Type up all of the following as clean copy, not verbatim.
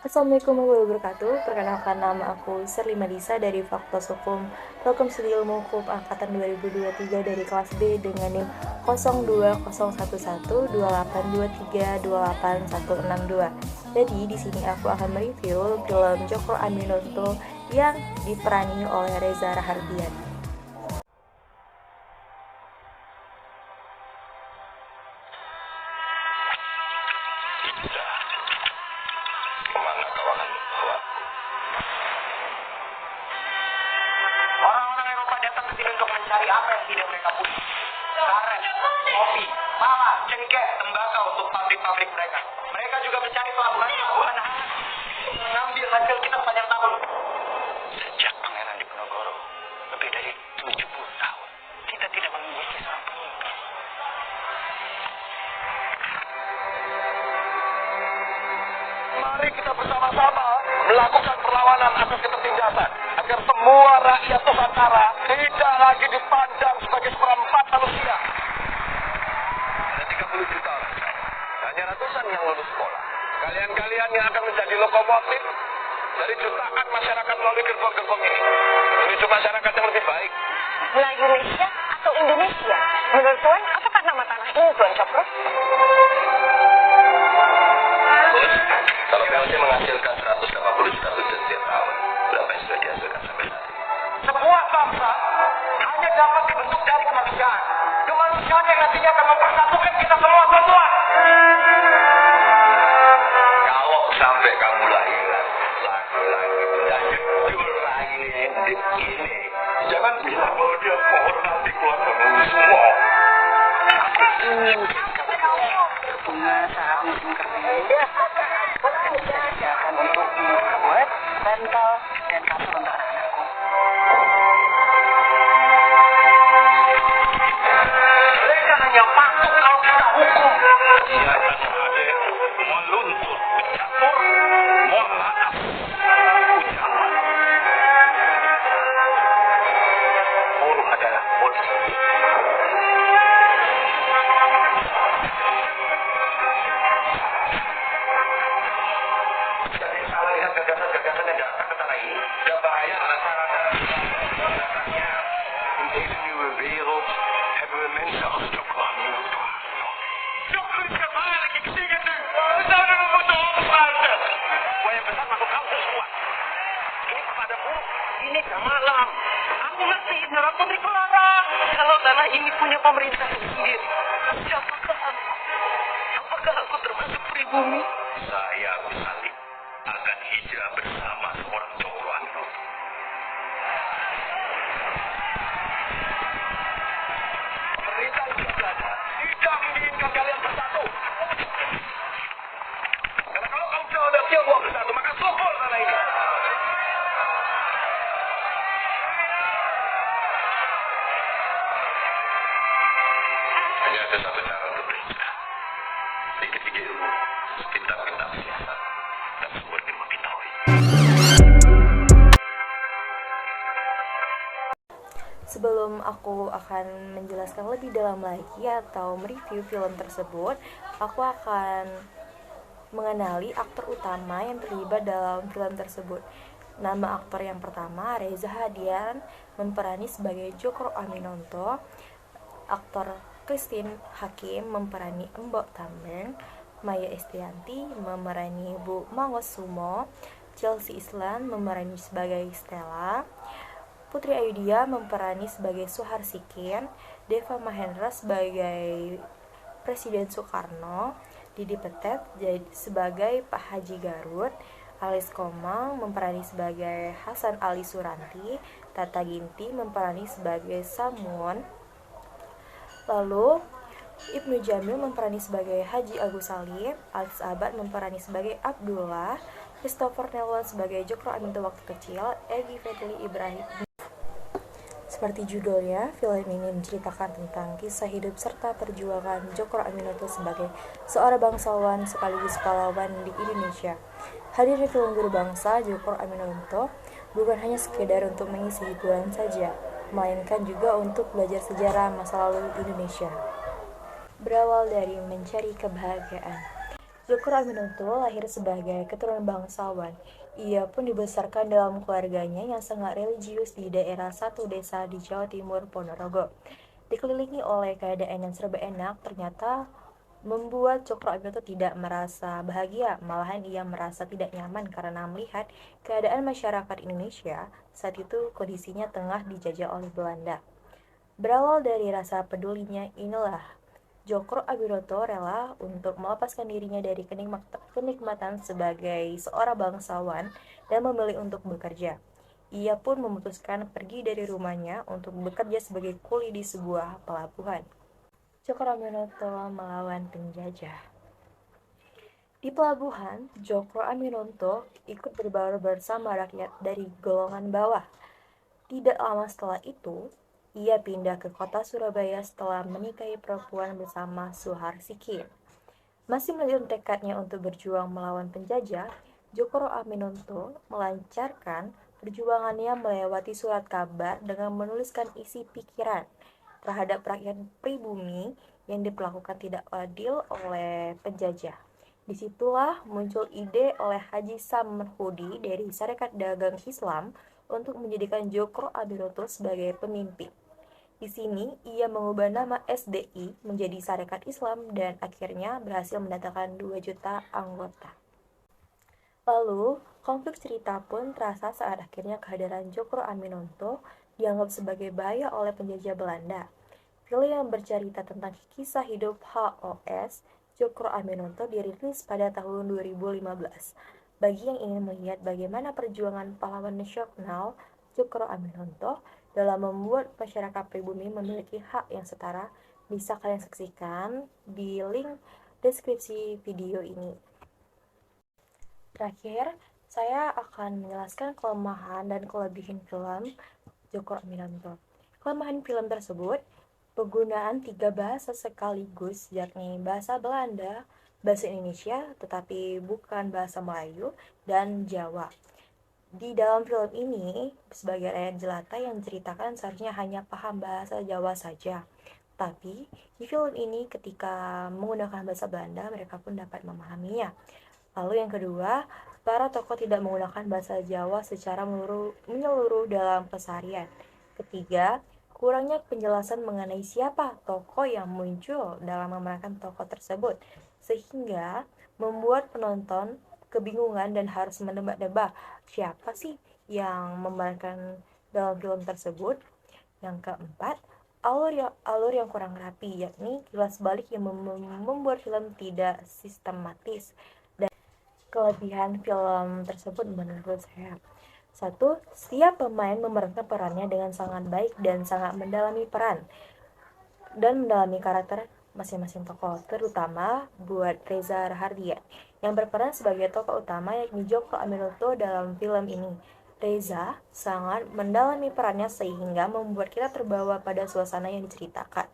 Assalamualaikum warahmatullahi wabarakatuh. Perkenalkan, nama aku Sherly Madisa dari Fakultas Hukum Program Studi Ilmu Hukum Angkatan 2023 dari kelas B dengan NIM 02011282328162. Jadi di sini aku akan mereview film Jokro Aminoto yang diperani oleh Reza Rahardian. Kemana kau akan membawaku? Orang-orang Eropa datang ke sini untuk mencari apa yang tidak mereka punya. Karet, kopi, pala, cengkeh, tembakau untuk pabrik-pabrik mereka. Mereka juga mencari pelabuhan-pelabuhan mengambil hasil kita sepanjang tahun. Sejak Pangeran Diponegoro lebih dari 70 tahun, kita tidak memiliki seorang pemimpin. Mari kita bersama-sama melakukan perlawanan atas ketertindasan agar semua rakyat Nusantara tidak lagi dipandang sebagai seperempat manusia. Ada 30 juta orang saya. Hanya ratusan yang lulus sekolah. Kalian-kalian yang akan menjadi lokomotif dari jutaan masyarakat melalui gerbong-gerbong ini menuju masyarakat yang lebih baik. Melayu-Nesia atau Indonesia? Menurut Tuan, apakah nama tanah ini, Tuan Cokro? Bos, kalau PLC menghasilkan 180 juta dosis setiap tahun, berapa yang sudah dihasilkan sampai saat ini? Sebuah bangsa hanya dapat dibentuk dari kemanusiaan. Kemanusiaan yang nantinya akan mempersatukan kita semua, Tuan. Kalau sampai kamu lahiran, laki-laki tidak jujur lagi di ini, jangan bilang bahwa dia pohon nanti keluarga semua. Ingin pengusaha musim kering dan bisa digunakan untuk membuat bantal dan kasur untuk anak-anakku. Mereka hanya patuh kalau kita hukum. Dia dan adik meluntut mencatur, mohon maaf, ucapan. Buruh adalah polisi. Jadi salah lihat gagasan-gagasan yang datang ke tanah ini. Dan bahaya rata-rata datangnya. In deze nieuwe wereld hebben we mensen als Jokro Aminoto. Jokro is gevaarlijk, ik zie het nu. We zouden hem moeten opsluiten. Wah yang besar masuk kampus semua. Ini kepada buruh. Ini malam. Aku ngerti, Ibnu Putri Clara. Kalau tanah ini punya pemerintah sendiri, siapakah aku? Apakah aku termasuk pribumi? Saya Agus Salim akan hijrah bersama seorang Jokro Aminoto. Pemerintah yang sudah ada tidak menginginkan kalian bersatu. Karena kalau kamu sudah ada Tiongkok bersatu, maka subur tanah ini. Hanya ada satu cara untuk berhijrah. Sedikit-sedikit ilmu, sepintar-pintar siasat, dan sebuah ilmu pitawi. Sebelum aku akan menjelaskan lebih dalam lagi atau mereview film tersebut, aku akan mengenali aktor utama yang terlibat dalam film tersebut. Nama aktor yang pertama, Reza Rahardian, memperani sebagai Jokro Aminoto. Aktor Christine Hakim memperani Embok Tambeng. Maya Estianti memerani Bu Mangos Sumo. Chelsea Islan memerani sebagai Stella. Putri Ayudhya memperani sebagai Suhar Sikin. Deva Mahendra sebagai Presiden Soekarno. Didi Petet sebagai Pak Haji Garut. Alis Komang memperani sebagai Hasan Ali Suranti. Tata Ginti memperani sebagai Samuon. Lalu Ibnu Jamil memperani sebagai Haji Agus Salim. Alex Abad memperani sebagai Abdullah. Christopher Nelwan sebagai Jokro Aminoto waktu kecil. Egy Fetli Ibrahim. Seperti judulnya, film ini menceritakan tentang kisah hidup serta perjuangan Jokro Aminoto sebagai seorang bangsawan sekaligus pahlawan di Indonesia. Hadir di film berbangsa, Jokro Aminoto bukan hanya sekedar untuk mengisi hiburan saja, melainkan juga untuk belajar sejarah masa lalu Indonesia. Berawal dari mencari kebahagiaan. Djoko Aminoto lahir sebagai keturunan bangsawan. Ia pun dibesarkan dalam keluarganya yang sangat religius di daerah satu desa di Jawa Timur, Ponorogo. Dikelilingi oleh keadaan yang serba enak, ternyata membuat Djoko Aminoto tidak merasa bahagia, malahan ia merasa tidak nyaman karena melihat keadaan masyarakat Indonesia saat itu kondisinya tengah dijajah oleh Belanda. Berawal dari rasa pedulinya inilah Djoko Aminoto rela untuk melepaskan dirinya dari kenikmatan sebagai seorang bangsawan dan memilih untuk bekerja. Ia pun memutuskan pergi dari rumahnya untuk bekerja sebagai kuli di sebuah pelabuhan. Djoko Aminoto melawan penjajah. Di pelabuhan, Djoko Aminoto ikut berbaur bersama rakyat dari golongan bawah. Tidak lama setelah itu, ia pindah ke kota Surabaya setelah menikahi perempuan bersama Suhar Sikin. Masih melihat tekadnya untuk berjuang melawan penjajah, Djoko Aminoto melancarkan perjuangannya melewati surat kabar dengan menuliskan isi pikiran terhadap rakyat pribumi yang diperlakukan tidak adil oleh penjajah. Disitulah muncul ide oleh Haji Samhudi dari Sarekat Dagang Islam untuk menjadikan Djoko Aminoto sebagai pemimpin. Di sini, ia mengubah nama SDI menjadi Sarekat Islam dan akhirnya berhasil mendatangkan 2 juta anggota. Lalu, konflik cerita pun terasa saat akhirnya kehadiran Djoko Aminoto dianggap sebagai bahaya oleh penjajah Belanda. Film yang bercerita tentang kisah hidup HOS Djoko Aminoto dirilis pada tahun 2015. Bagi yang ingin melihat bagaimana perjuangan pahlawan nasional Djoko Aminoto dalam membuat masyarakat pribumi memiliki hak yang setara, bisa kalian saksikan di link deskripsi video ini. Terakhir, saya akan menjelaskan kelemahan dan kelebihan film Djoko Aminoto. Kelemahan film tersebut, penggunaan 3 bahasa sekaligus, yakni bahasa Belanda, bahasa Indonesia, tetapi bukan bahasa Melayu, dan Jawa. Di dalam film ini, sebagai rakyat jelata yang diceritakan seharusnya hanya paham bahasa Jawa saja. Tapi, di film ini ketika menggunakan bahasa Belanda, mereka pun dapat memahaminya. Lalu yang kedua, para tokoh tidak menggunakan bahasa Jawa secara menyeluruh dalam keseharian. Ketiga, kurangnya penjelasan mengenai siapa tokoh yang muncul dalam memerankan tokoh tersebut, sehingga membuat penonton kebingungan dan harus menebak-nebak siapa sih yang memerankan dalam film tersebut. Yang keempat, alur yang kurang rapi, yakni kilas balik yang membuat film tidak sistematis. Dan kelebihan film tersebut menurut saya, satu, setiap pemain memerankan perannya dengan sangat baik dan sangat mendalami peran dan mendalami karakter masing-masing tokoh, terutama buat Reza Rahardian yang berperan sebagai tokoh utama yakni Djoko Aminoto dalam film ini. Reza sangat mendalami perannya sehingga membuat kita terbawa pada suasana yang diceritakan.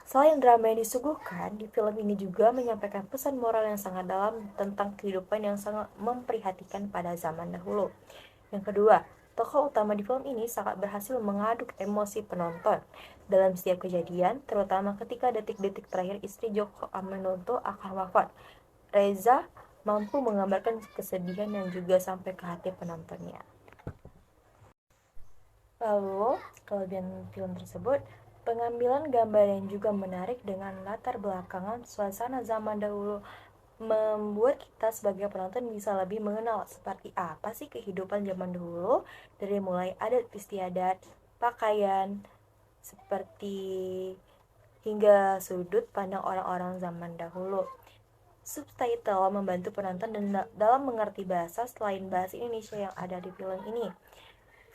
Selain drama yang disuguhkan, di film ini juga menyampaikan pesan moral yang sangat dalam tentang kehidupan yang sangat memprihatinkan pada zaman dahulu. Yang kedua, tokoh utama di film ini sangat berhasil mengaduk emosi penonton dalam setiap kejadian, terutama ketika detik-detik terakhir istri Djoko Aminoto akan wafat. Reza mampu menggambarkan kesedihan yang juga sampai ke hati penontonnya. Lalu, kelebihan film tersebut, pengambilan gambar yang juga menarik dengan latar belakangan suasana zaman dahulu membuat kita sebagai penonton bisa lebih mengenal seperti apa sih kehidupan zaman dahulu, dari mulai adat istiadat, pakaian, seperti hingga sudut pandang orang-orang zaman dahulu. Subtitle membantu penonton dalam mengerti bahasa selain bahasa Indonesia yang ada di film ini.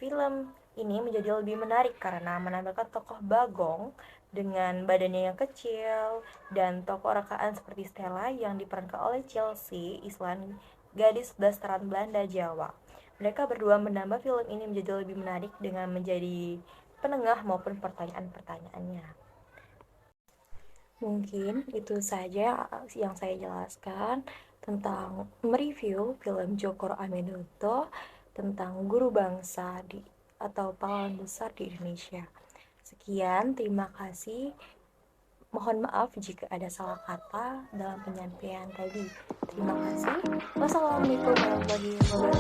Film ini menjadi lebih menarik karena menampilkan tokoh Bagong dengan badannya yang kecil dan tokoh rekaan seperti Stella yang diperankan oleh Chelsea Islan, gadis blasteran Belanda Jawa. Mereka berdua menambah film ini menjadi lebih menarik dengan menjadi penengah maupun pertanyaan-pertanyaannya. Mungkin itu saja yang saya jelaskan tentang mereview film Djoko Aminoto tentang guru bangsa atau pahlawan besar di Indonesia. Sekian, terima kasih. Mohon maaf jika ada salah kata dalam penyampaian tadi. Terima kasih. Wassalamualaikum warahmatullahi wabarakatuh.